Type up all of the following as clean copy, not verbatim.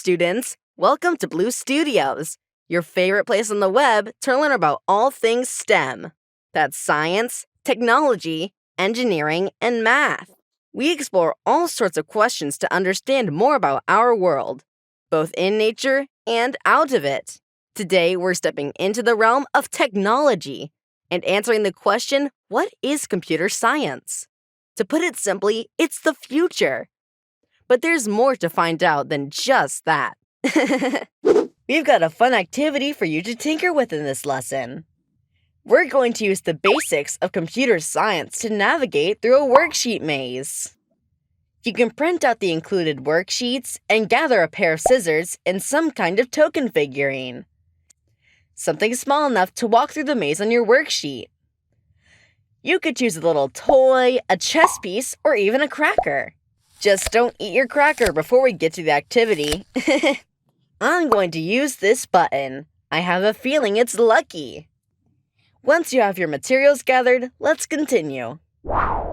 students! Welcome to Blue Studios, your favorite place on the web to learn about all things STEM. That's science, technology, engineering, and math. We explore all sorts of questions to understand more about our world, both in nature and out of it. Today, we're stepping into the realm of technology and answering the question, what is computer science? To put it simply, it's the future. But there's more to find out than just that. We've got a fun activity for you to tinker with in this lesson. We're going to use the basics of computer science to navigate through a worksheet maze. You can print out the included worksheets and gather a pair of scissors and some kind of token figurine. Something small enough to walk through the maze on your worksheet. You could choose a little toy, a chess piece, or even a cracker. Just don't eat your cracker before we get to the activity. I'm going to use this button. I have a feeling it's lucky. Once you have your materials gathered, let's continue.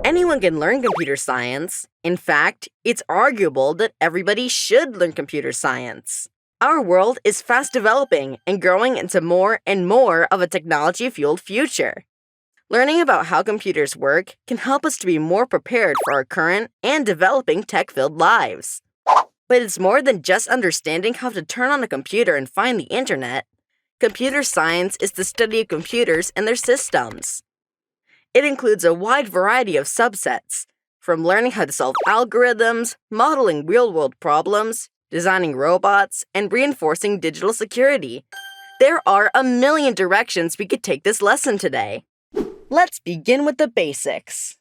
Anyone can learn computer science. In fact, it's arguable that everybody should learn computer science. Our world is fast developing and growing into more and more of a technology-fueled future. Learning about how computers work can help us to be more prepared for our current and developing tech-filled lives. But it's more than just understanding how to turn on a computer and find the internet. Computer science is the study of computers and their systems. It includes a wide variety of subsets, from learning how to solve algorithms, modeling real-world problems, designing robots, and reinforcing digital security. There are a million directions we could take this lesson today. Let's begin with the basics.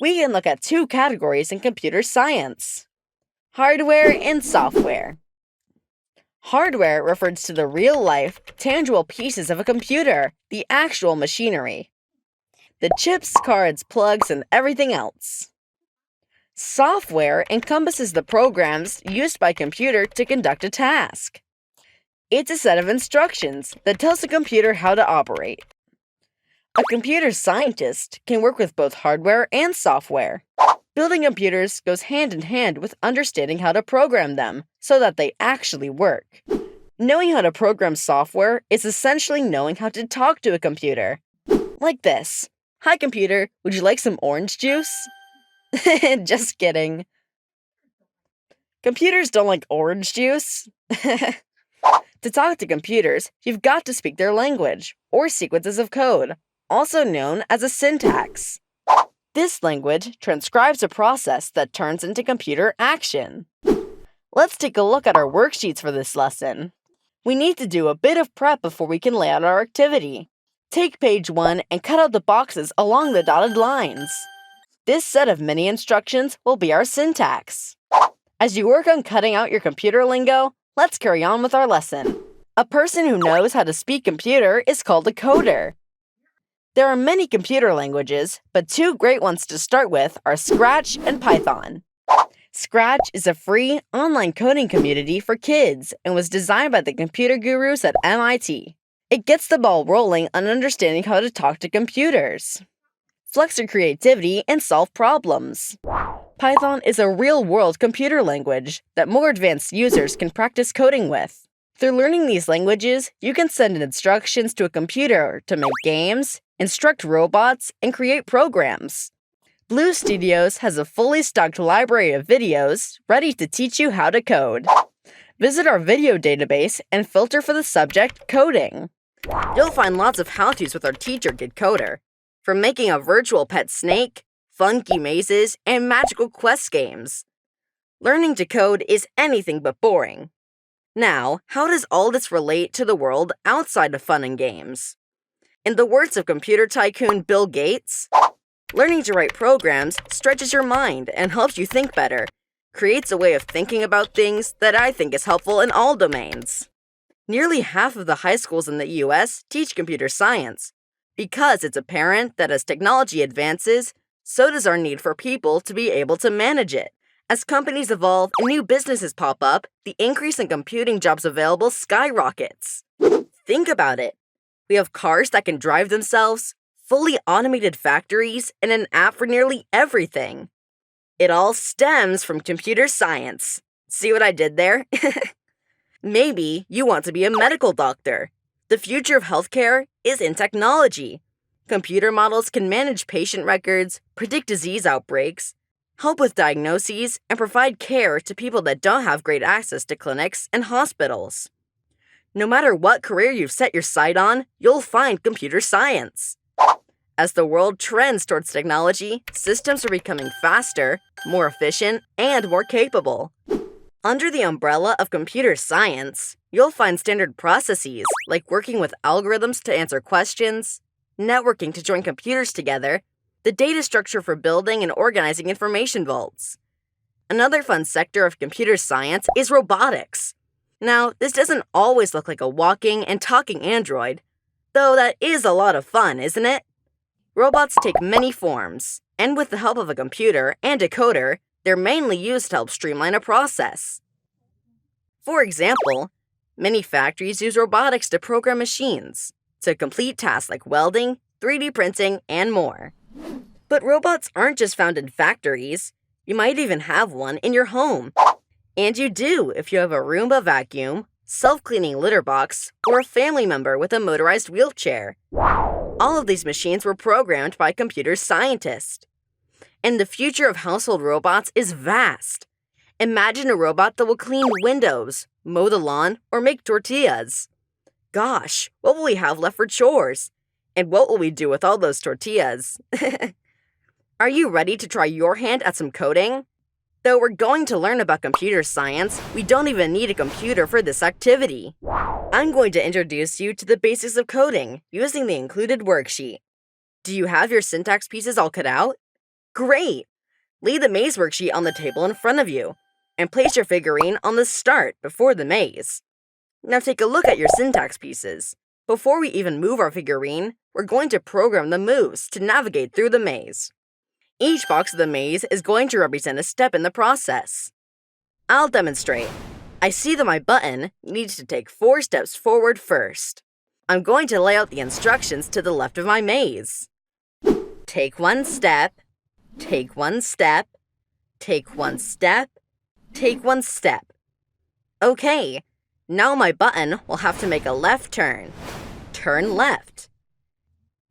We can look at two categories in computer science: hardware and software. Hardware refers to the real-life, tangible pieces of a computer, the actual machinery. The chips, cards, plugs, and everything else. Software encompasses the programs used by a computer to conduct a task. It's a set of instructions that tells the computer how to operate. A computer scientist can work with both hardware and software. Building computers goes hand in hand with understanding how to program them so that they actually work. Knowing how to program software is essentially knowing how to talk to a computer. Like this. Hi, computer, would you like some orange juice? Just kidding. Computers don't like orange juice. To talk to computers, you've got to speak their language, or sequences of code, also known as a syntax. This language transcribes a process that turns into computer action. Let's take a look at our worksheets for this lesson. We need to do a bit of prep before we can lay out our activity. Take page 1 and cut out the boxes along the dotted lines. This set of mini instructions will be our syntax. As you work on cutting out your computer lingo, let's carry on with our lesson. A person who knows how to speak computer is called a coder. There are many computer languages, but two great ones to start with are Scratch and Python. Scratch is a free, online coding community for kids and was designed by the computer gurus at MIT. It gets the ball rolling on understanding how to talk to computers, flex your creativity, and solve problems. Python is a real-world computer language that more advanced users can practice coding with. Through learning these languages, you can send instructions to a computer to make games, instruct robots, and create programs. Blue Studios has a fully stocked library of videos ready to teach you how to code. Visit our video database and filter for the subject coding. You'll find lots of how-tos with our Teacher Kid Coder, from making a virtual pet snake, funky mazes, and magical quest games. Learning to code is anything but boring. Now, how does all this relate to the world outside of fun and games? In the words of computer tycoon Bill Gates, learning to write programs stretches your mind and helps you think better, creates a way of thinking about things that I think is helpful in all domains. Nearly half of the high schools in the US teach computer science, because it's apparent that as technology advances, so does our need for people to be able to manage it. As companies evolve and new businesses pop up, the increase in computing jobs available skyrockets. Think about it. We have cars that can drive themselves, fully automated factories, and an app for nearly everything. It all stems from computer science. See what I did there? Maybe you want to be a medical doctor. The future of healthcare is in technology. Computer models can manage patient records, predict disease outbreaks, help with diagnoses, and provide care to people that don't have great access to clinics and hospitals. No matter what career you've set your sight on, you'll find computer science. As the world trends towards technology, systems are becoming faster, more efficient, and more capable. Under the umbrella of computer science, you'll find standard processes like working with algorithms to answer questions, networking to join computers together, the data structure for building and organizing information vaults. Another fun sector of computer science is robotics. Now, this doesn't always look like a walking and talking android, though that is a lot of fun, isn't it? Robots take many forms, and with the help of a computer and a coder, they're mainly used to help streamline a process. For example, many factories use robotics to program machines to complete tasks like welding, 3D printing, and more. But robots aren't just found in factories. You might even have one in your home. And you do if you have a Roomba vacuum, self-cleaning litter box, or a family member with a motorized wheelchair. All of these machines were programmed by computer scientists. And the future of household robots is vast. Imagine a robot that will clean windows, mow the lawn, or make tortillas. Gosh, what will we have left for chores? And what will we do with all those tortillas? Are you ready to try your hand at some coding? Though we're going to learn about computer science, we don't even need a computer for this activity. I'm going to introduce you to the basics of coding using the included worksheet. Do you have your syntax pieces all cut out? Great! Lay the maze worksheet on the table in front of you, and place your figurine on the start before the maze. Now take a look at your syntax pieces. Before we even move our figurine, we're going to program the moves to navigate through the maze. Each box of the maze is going to represent a step in the process. I'll demonstrate. I see that my button needs to take 4 steps forward first. I'm going to lay out the instructions to the left of my maze. Take 1 step, take 1 step, take 1 step, take 1 step. Okay, now my button will have to make a left turn. Turn left.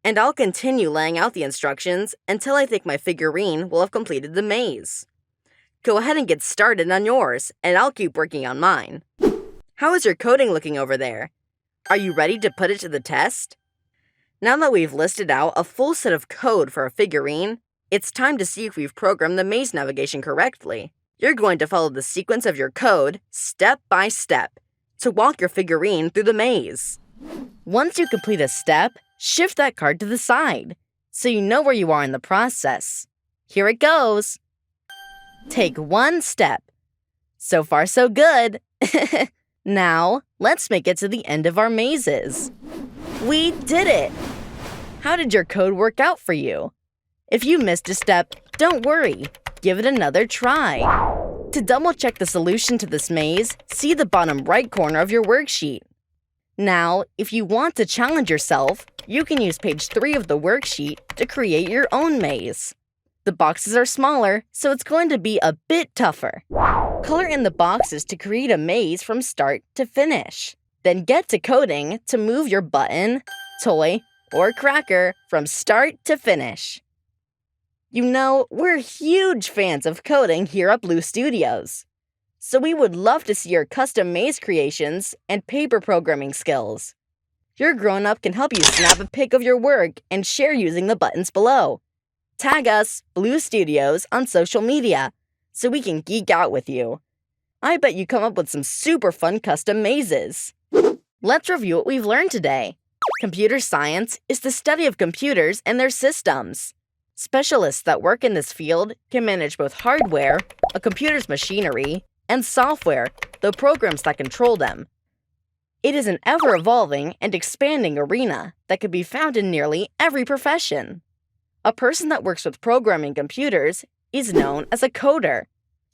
And I'll continue laying out the instructions until I think my figurine will have completed the maze. Go ahead and get started on yours, and I'll keep working on mine. How is your coding looking over there? Are you ready to put it to the test? Now that we've listed out a full set of code for a figurine, it's time to see if we've programmed the maze navigation correctly. You're going to follow the sequence of your code step by step to walk your figurine through the maze. Once you complete a step, shift that card to the side so you know where you are in the process. Here it goes. Take 1 step. So far, so good. Now, let's make it to the end of our mazes. We did it! How did your code work out for you? If you missed a step, don't worry. Give it another try. To double-check the solution to this maze, see the bottom right corner of your worksheet. Now, if you want to challenge yourself, you can use page 3 of the worksheet to create your own maze. The boxes are smaller, so it's going to be a bit tougher. Color in the boxes to create a maze from start to finish. Then get to coding to move your button, toy, or cracker from start to finish. You know, we're huge fans of coding here at Blue Studios. So we would love to see your custom maze creations and paper programming skills. Your grown-up can help you snap a pic of your work and share using the buttons below. Tag us, Blue Studios, on social media so we can geek out with you. I bet you come up with some super fun custom mazes. Let's review what we've learned today. Computer science is the study of computers and their systems. Specialists that work in this field can manage both hardware, a computer's machinery, and software, the programs that control them. It is an ever-evolving and expanding arena that can be found in nearly every profession. A person that works with programming computers is known as a coder.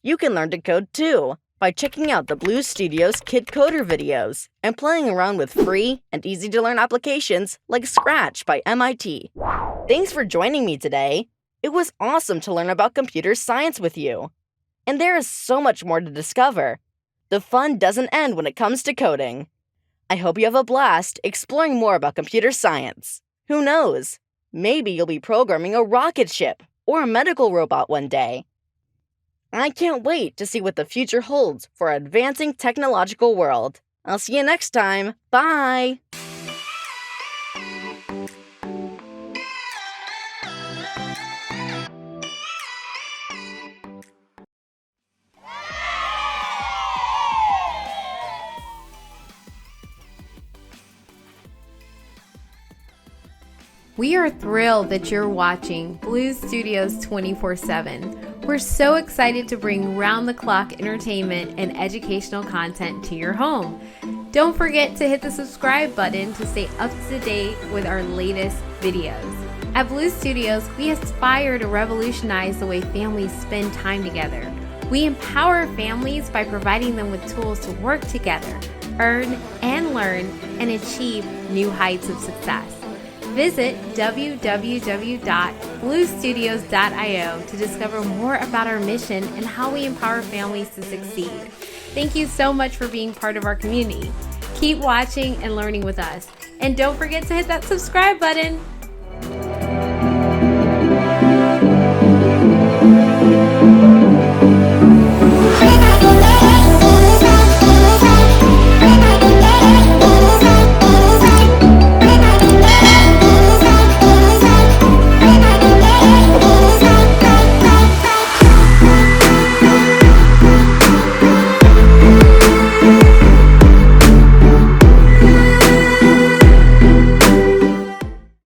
You can learn to code too by checking out the Blue Studios Kid Coder videos and playing around with free and easy-to-learn applications like Scratch by MIT. Thanks for joining me today. It was awesome to learn about computer science with you. And there is so much more to discover. The fun doesn't end when it comes to coding. I hope you have a blast exploring more about computer science. Who knows? Maybe you'll be programming a rocket ship or a medical robot one day. I can't wait to see what the future holds for our advancing technological world. I'll see you next time. Bye! We are thrilled that you're watching Blue Studios 24/7. We're so excited to bring round-the-clock entertainment and educational content to your home. Don't forget to hit the subscribe button to stay up to date with our latest videos. At Blue Studios, we aspire to revolutionize the way families spend time together. We empower families by providing them with tools to work together, earn and learn, and achieve new heights of success. Visit www.bluestudios.io to discover more about our mission and how we empower families to succeed. Thank you so much for being part of our community. Keep watching and learning with us. And don't forget to hit that subscribe button.